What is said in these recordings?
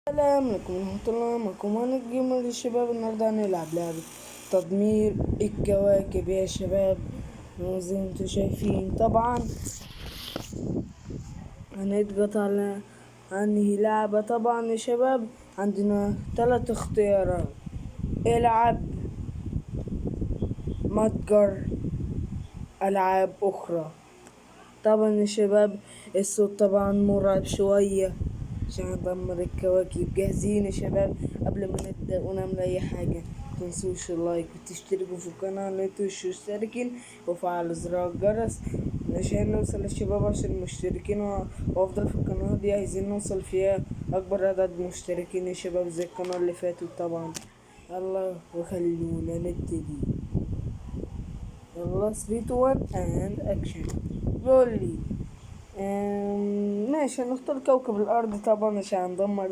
السلام عليكم ورحمة الله. معكم أنا الجيمر الشباب. النهاردة هنلعب لعبة تدمير الكواكب يا شباب. زي ما انتوا شايفين طبعا هنضغط على انهي لعبة. طبعا يا شباب عندنا 3 اختيارات: العب، متجر، العاب اخرى. طبعا يا شباب الصوت طبعا مرعب شوية عشان ندمر الكواكب. جاهزين يا شباب؟ قبل ما نبدأ ونعمل أي حاجة متنسوش اللايك وتشتركوا في القناة اللي انتوا مش مشتركين، وفعلوا زر الجرس عشان نوصل للشباب 10 مشتركين. وأفضل في القناة دي عايزين نوصل فيها أكبر عدد مشتركين يا شباب زي القناة اللي فاتت طبعا. يلا وخلونا نبتدي. يلا 3 2 1 and action. قولي ماشي، هنختار كوكب الأرض طبعا عشان ندمر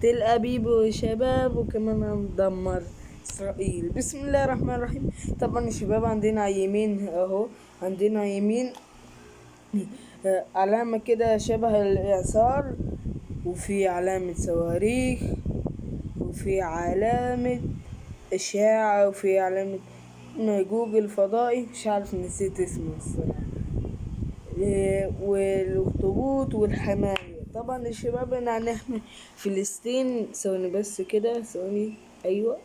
تل أبيب يا شباب، وكمان هندمر إسرائيل. بسم الله الرحمن الرحيم. طبعا يا شباب عندنا يمين أهو، عندنا يمين علامة كده شبه الإعصار، وفي علامة صواريخ، وفي علامة إشعاع، وفي علامة جوجل فضائي مش عارف نسيت اسمه الصراحة، والاخطبوط والحماية. طبعا الشباب انا هنحمي فلسطين. ثواني بس كده، ثواني. ايوه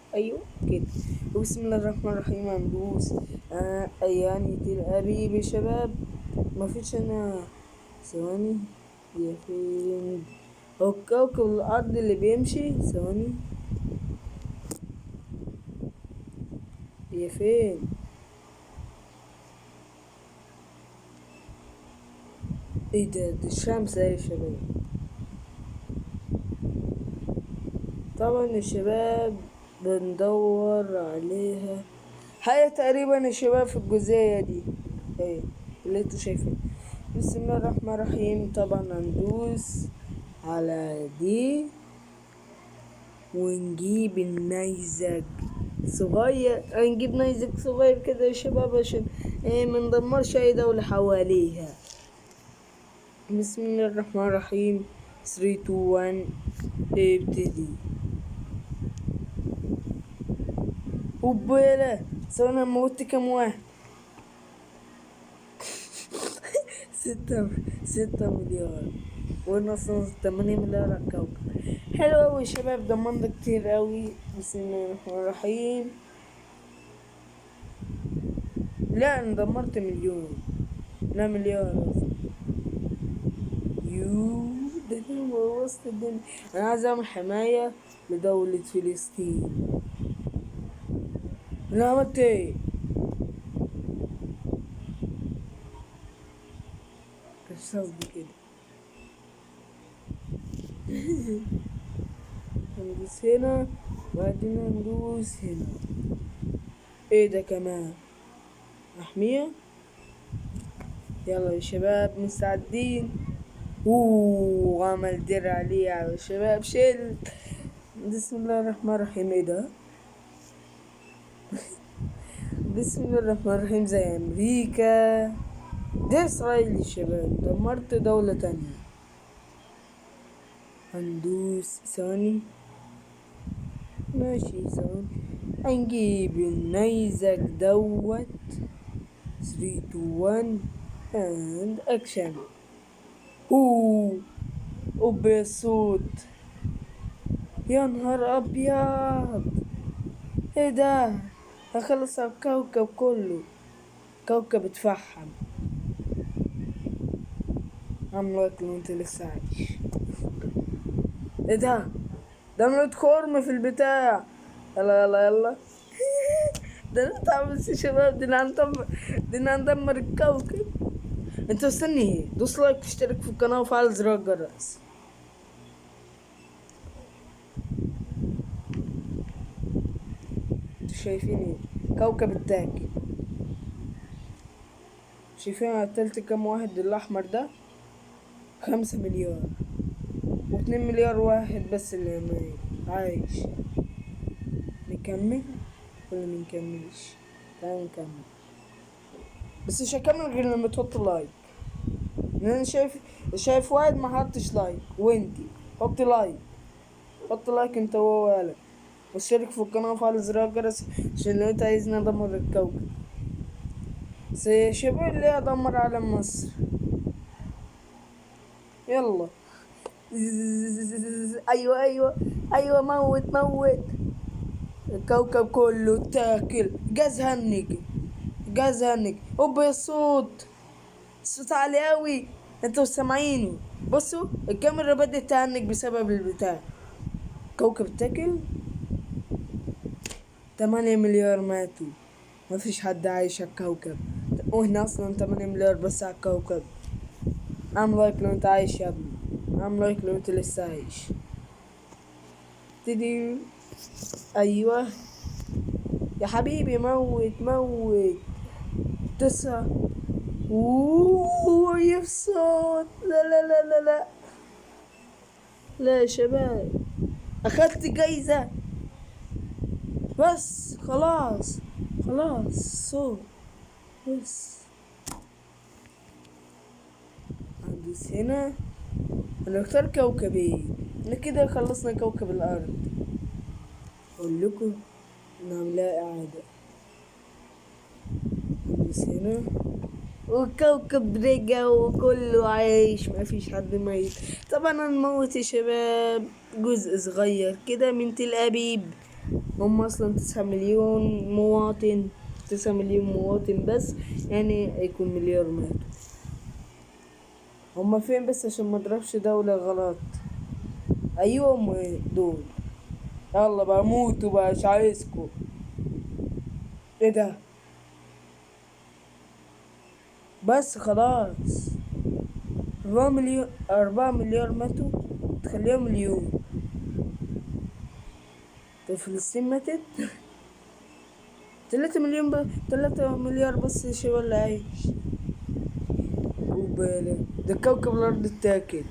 كده. بسم الله الرحمن الرحيم. هندوس يعني تل ابيب يا شباب. ما فيش انا ثواني. يا فين هو كوكب الارض اللي بيمشي؟ ثواني. يا فين؟ ايه ده؟ دي الشمس يا شباب. طبعا يا شباب بندور عليها هي تقريبا يا شباب في الجزئية دي ايه اللي انتوا شايفين. بسم الله الرحمن الرحيم. طبعا هندوس على دي ونجيب النيزك صغير. هنجيب نيزك صغير كده يا شباب عشان مندمرش اي دولة حواليها. بسم الله الرحمن الرحيم. 3 2 1 ابتدي. وبيلا سوينا موت كم واحد؟ 6 مليار ونص، 8 مليار على الكوكب. حلو اوي يا شباب، ضمننا كتير اوي. بسم الله الرحمن الرحيم. لا انا دمرت مليون، لا مليار قصدي. ده انا بوظت الدنيا. انا عايز اعمل حماية لدولة فلسطين. انا عملت ايه؟ مش قصدي كده. هندوس هنا وبعدين هندوس هنا. ايه ده كمان؟ محمية. يلا يا شباب مستعدين. عمل درع ليه يا شباب. شيل. بسم الله الرحمن الرحيم. ايه ده؟ بسم الله الرحمن الرحيم. زي امريكا ده اسرائيل يا شباب. دمرت دولة تانية. هندوس ثاني. ماشي ثواني. هنجيب النيزك دوت. 3 2 1 and action. بالصوت. يا نهار ابيض، ايه ده؟ هخلص على الكوكب كله. كوكب اتفحم. عمرك لو انت لسه عايش. ايه ده؟ عملت خرم في البتاع. يلا يلا يلا. ده نطلع بس يا شباب. دينا هندمر الكوكب. انت استني ايه؟ دوس لايك واشترك في القناة وفعل زر الجرس. انتوا شايفين ايه؟ كوكب التاج. شايفين على التلت كام واحد الاحمر ده؟ 5 مليار و2 مليار واحد بس اللي عايش. نكمل ولا منكملش؟ تعال نكمل، بس مش هكمل غير لما تحط لايك. لان انا شايف واحد ما حطش لايك، وانتي حطي لايك. حط لايك انت وهو، واشترك في القناة وفعل زر الجرس عشان لو انت عايزني ادمر الكوكب. شباب اللي ادمر علم مصر. يلا. ايوه ايوه ايوه، موت موت. الكوكب كله تاكل. جاز هنج. جاز هنج. اوبا الصوت. الصوت عالي اوي. انتوا سامعينه؟ بصوا الكاميرا بدأت تهنج بسبب البتاع. كوكب تاكل. 8 مليار ماتوا. ما فيش حد عايش على الكوكب، وهنا اصلا 8 مليار بس على الكوكب. اعمل لايك لو انت عايش يا ابني. اعمل لايك لو انت لسه عايش. تدي. ايوه يا حبيبي، موت موت. 9. اوه يفصل. لا لا لا لا لا. لا يا شباب، اخدت جايزة. بس خلاص. خلاص صوت. بس هندوس هنا. هنختار كوكب ايه؟ احنا كده خلصنا كوكب الارض. اقول لكم نعملها اعادة. هندوس هنا. والكوكب رجع وكله عايش، ما فيش حد ميت. طبعا هنموت يا شباب جزء صغير كده من تل ابيب. هم اصلا 9 مليون مواطن. 9 مليون مواطن بس، يعني هيكون مليار ماتوا. هم فين بس عشان ما اضربش دولة غلط. ايوه هم دول. يلا بقى موتوا بقى، مش عايزكوا. ايه ده؟ بس خلاص. 4 مليون، 4 مليار ماتوا. تخليهم مليون. طب فلسطين ماتت. 3 مليون 3 مليار بس الشباب اللي عايش. وبالك ده كوكب الأرض اتاكل.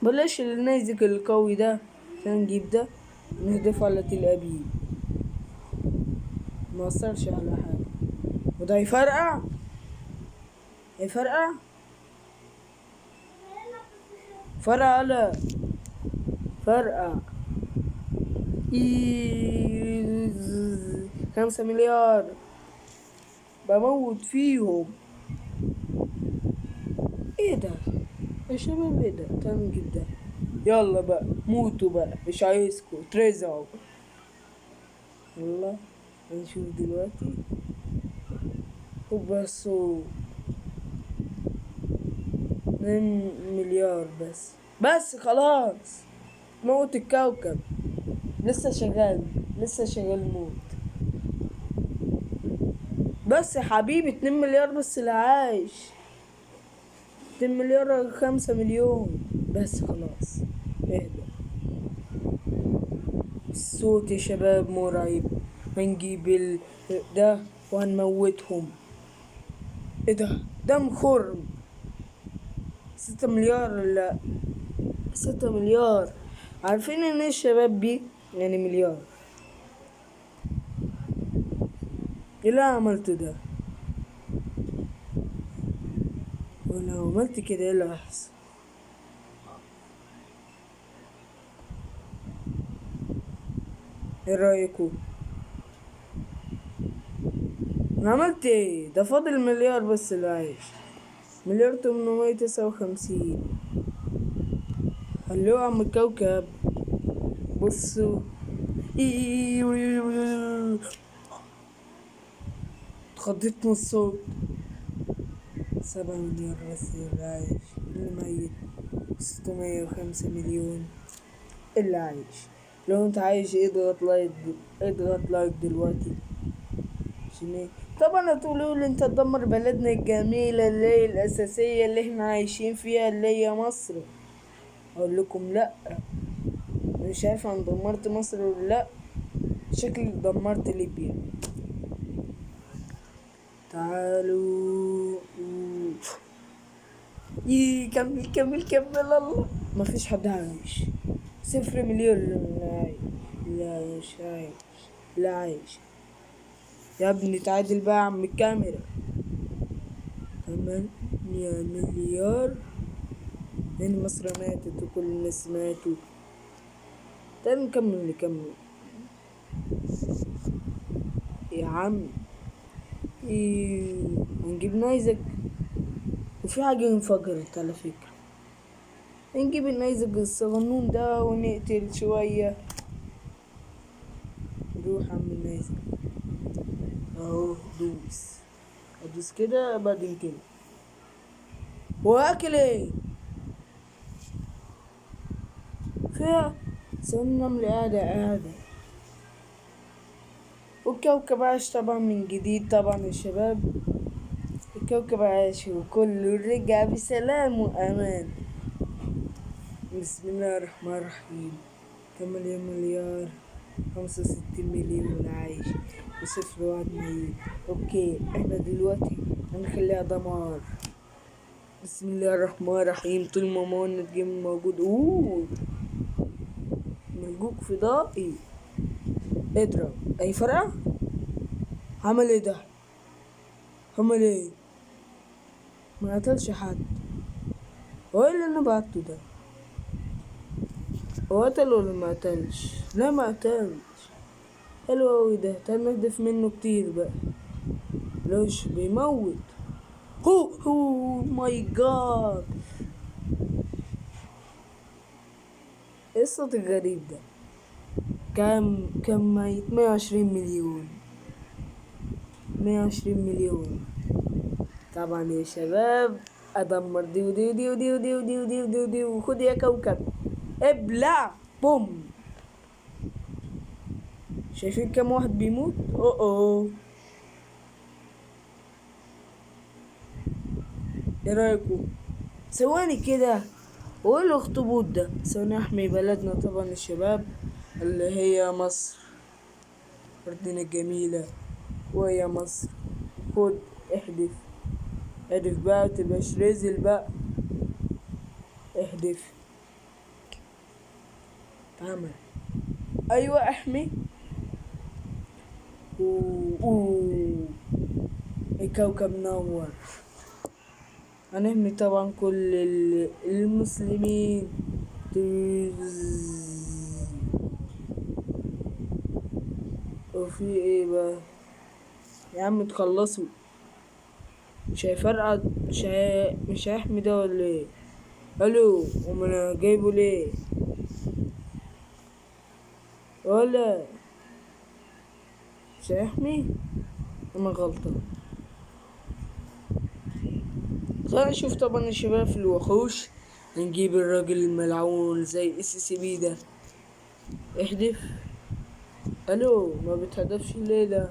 بلاش النيزك القوي ده عشان نجيب ده نهدف على تل أبيب. ما أثرش على حاجة. وده هيفرقع. هيفرقع. فرقع على. فرقع. 5 مليار. بموت فيهم. ايه ده يا شباب؟ ايه ده؟ تعالوا نجيب ده. يلا بقى موتوا بقى، مش عايزكوا ترزعوا. يلا هنشوف دلوقتي. وبصوا 2 مليار بس خلاص. موت الكوكب. لسه شغال. لسه شغال موت. بس يا حبيبي 2 مليار بس اللي عايش. 2 مليار 5 مليون بس خلاص. اهدى. الصوت يا شباب مرعب. هنجيب ده وهنموتهم. ايه ده؟ دم خرم. 6 مليار. لا 6 مليار. عارفين ان الشباب بي يعني مليار. ايه اللي عملته ده؟ ولو عملت كده ايه اللي هيحصل؟ ايه رايكم؟ انا عملت ايه؟ ده فاضل مليار بس اللي عايش. 1,859. خلوه عم الكوكب. بصوا. اتخضيت من الصوت. 7 مليار بس اللي عايش. اللي ميت 605 مليون اللي عايش. لو انت عايش اضغط لايك. اضغط لايك دلوقتي. عشان ايه؟ طبعا هتقولوا لي انت تدمر بلدنا الجميلة اللي هي الأساسية اللي احنا عايشين فيها اللي هي مصر. اقول لكم لا. مش عارف انا دمرت مصر ولا لا. شكلي دمرت ليبيا. تعالوا. كمل كمل كمل. الله. ما فيش حد عايش. 0 مليون لا عايش. لا مش عايش. لا عايش. يا ابني تعادل بقى يا عم الكاميرا. 8 مليار. لأن مصر ماتت وكل الناس ماتوا. تعال نكمل يا عم. هنجيب نايزك، وفي حاجة انفجرت على فكرة. نجيب النيزك الصغنون ده ونقتل شوية. روح عم النيزك اهو، ادوس كده بعدين كده. واكل ايه فيها؟ ثواني نملة قاعدة. والكوكب عاش طبعا من جديد طبعا يا شباب. الكوكب عاش وكله رجع بسلام وأمان. بسم الله الرحمن الرحيم. 8 مليار 65 مليون عايش وصفر واحد ميت. اوكي احنا دلوقتي هنخليها دمار. بسم الله الرحمن الرحيم. طول ما مهند جيم موجود. ملجوك فضائي. اضرب اي فرقة. عمل ايه ده؟ عمل ايه؟ ما قتلش حد. هو ايه اللي انا بعته ده؟ هو قتل ولا ما قتلش؟ لا ما قتلش. حلو اوي ده. تعال نهدف منه كتير بقى. لوش بيموت. هو ماي جاد. ايه الصوت الغريب ده؟ كم ميت؟ 120 مليون. 120 مليون. طبعا يا شباب ادمر دي ودي ودي ودي ودي ودي ودي ودي ودي. وخد يا كوكب ابلع بوم. شايفين كم واحد بيموت؟ اوه ايه رايكم؟ ثواني كده. وايه الاخطبوط ده؟ ثواني احمي بلدنا طبعا يا شباب، اللي هي مصر، ارضنا الجميلة وهي مصر. خد احدف. احدف بقى متبقاش رزل بقى. احدف. تعمل. ايوه احمي. اوه الكوكب نور. هنحمي طبعا كل المسلمين. وفي ايه بقى يا عم؟ تخلصوا. مش هيفرقع. مش هيحمي ده ولا ايه؟ الو انا جايبه ليه؟ ولا مش هيحمي؟ انا غلطان. خلينا نشوف طبعا يا شباب في الوحوش. هنجيب الراجل الملعون زي SCP ده. احدف. الو ما بتهدفش الليلة.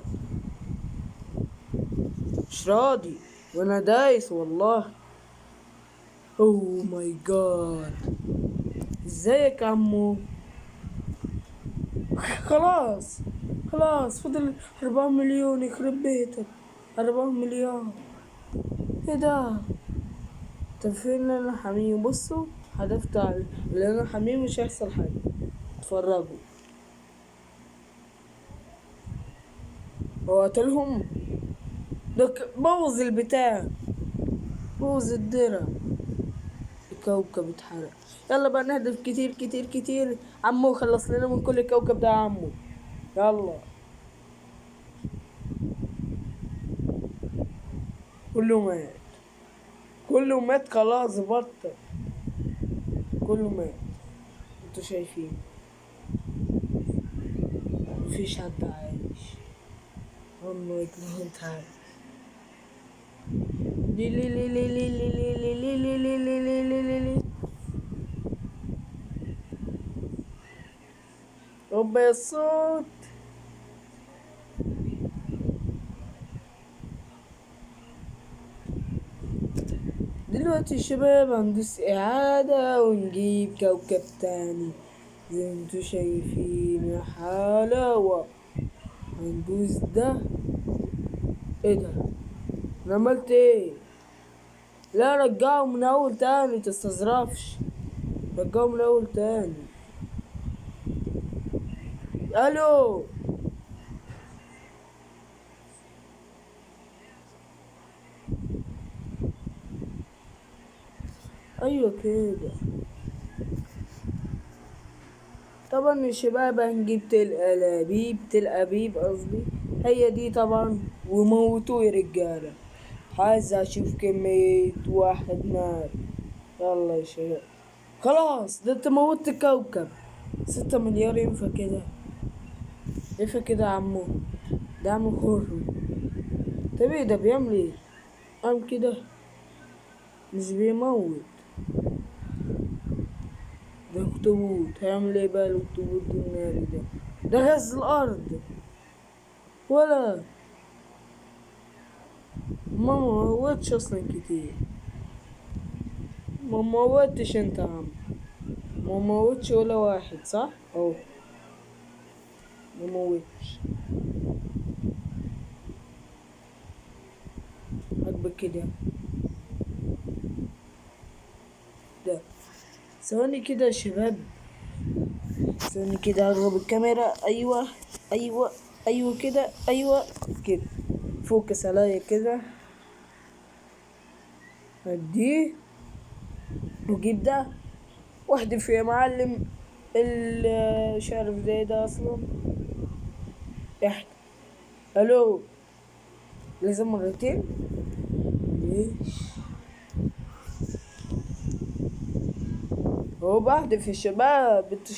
مش راضي وانا دايس والله. اوه ماي جاد. ازيك يا عمو؟ خلاص فضل 4 مليون. يخرب بيتك. 4 مليار. ايه ده؟ طب فين اللي انا حاميه؟ بصوا هدفت على اللي انا حاميه مش هيحصل حاجة. اتفرجوا. هو قتلهم. ده بوظ البتاع. بوظ الدرع. الكوكب اتحرق. يلا بقى نهدف كتير كتير كتير. عمو خلص لنا من كل الكوكب ده يا عمو. يلا. كله مات. كله مات خلاص بطل. كله مات. انتوا شايفين مفيش حد عايش. والله كنت عايش. لي لي لي لي لي لي لي لي لي لي لي لي لي لي لي. ربي الصوت. دلوقتي الشباب هندوس إعادة ونجيب كوكب تاني زي انتوا شايفين يا حلاوة. هندوس ده. ايه ده؟ انا عملت ايه؟ لا رجعه من اول تاني متستظرفش. رجعه من اول تاني. الو ايوه كده. طبعا يا شباب هنجيب تل أبيب قصدي، هي دي طبعا، وموتوه يا رجالة. عايز أشوف كمية واحد مات. يلا يا شباب، خلاص ده انت موتت الكوكب. 6 مليار ينفع كده؟ ينفع كده يا عمو؟ ده عمو خرم. طب ايه ده بيعمل ايه؟ قام كده مش بيموت. ده اخطبوط، هيعمل ايه بقى الاخطبوط الناري ده؟ ده غز الارض. ولا ما موتش اصلا كتير. ما موتش انت يا عم، ما موتش ولا واحد صح؟ اهو ما موتش. عجبك كده؟ ده ثواني كده يا شباب، ثواني كده اقرب الكاميرا. ايوه ايوه ايوه كده، ايوه كده. فوكس عليا كده، هديه وجيب ده واحدف يا معلم. مش عارف زي ده اصلا. احنا الو، لازم مرتين. ليش؟ هو بهدف يا شباب، انتوا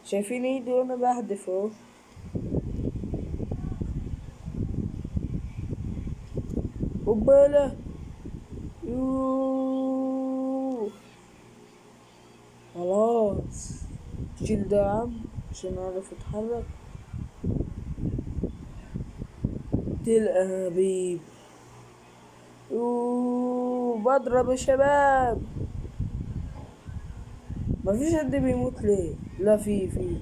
شايفين ايدي وانا بهدف اهو. قبالة. يوه. خلاص شيل ده يا عم عشان اعرف اتحرك. تلقى حبيب. يوه بضرب يا شباب. مفيش حد بيموت ليه؟ لا في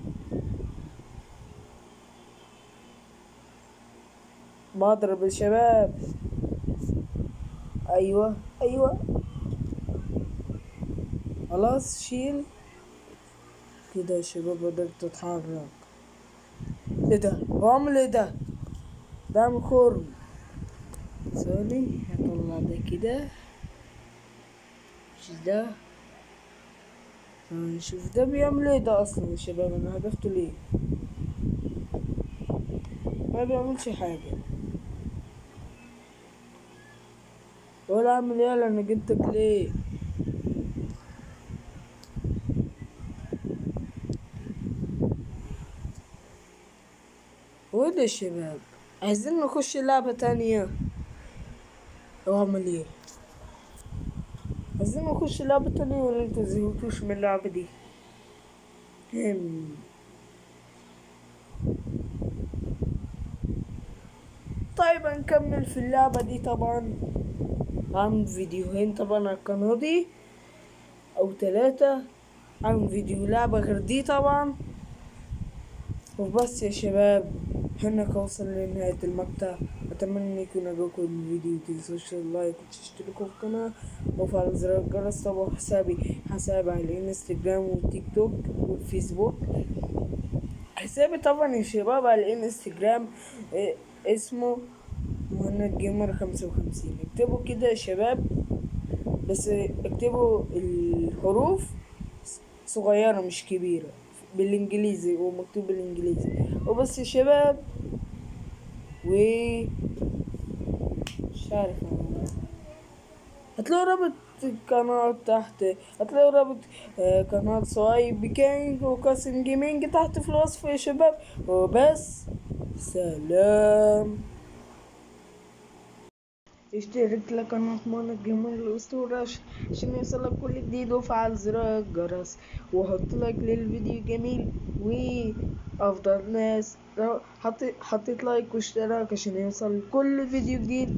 بضرب يا شباب. ايوه ايوه. خلاص شيل كده يا شباب، قدرت اتحرك. ايه ده؟ هو عامل ايه ده؟ ده عامل خرم. ثاني هطلع ده كده، مش ده. نشوف ده بيعمل ايه ده اصلا يا شباب، انا هدفته ليه؟ ما بيعملش حاجة ولا عامل ايه. انا جبتك ليه؟ هو ده يا شباب، عايزين نخش لعبة تانية. هو عامل ايه؟ عايزين نخش لعبة تانية ولا انتوا زهقتوش من اللعبة دي؟ هم. طيب هنكمل في اللعبة دي طبعا. هعمل فيديوهين طبعا على القناة دي او 3. هعمل فيديو لعبة غير دي طبعا. وبس يا شباب، هناك وصلنا لنهاية المقطع. أتمنى أن يكون عجبكم الفيديو. متنسوش اللايك وتشتركوا في القناة وفعل زر الجرس. طبعا حسابي على الانستجرام والتيك توك والفيسبوك. حسابي طبعا يا شباب على الانستجرام اسمه مهند جيمر 55. اكتبوا كده يا شباب، بس اكتبوا الحروف صغيرة مش كبيرة بالانجليزي، ومكتوب بالانجليزي وبس يا شباب. و مش عارف هتلاقوا رابط القناة تحت. هتلاقوا رابط قناة صايب بيكينج وقاسم جيمنج تحت في الوصف يا شباب. وبس، سلام. اشترك لقناة مانا جيمر الأسطورة عشان يوصلك كل جديد، وفعل زر الجرس وحط لايك للفيديو جميل. وأفضل ناس حطيت لايك واشتراك عشان يوصل كل فيديو جديد.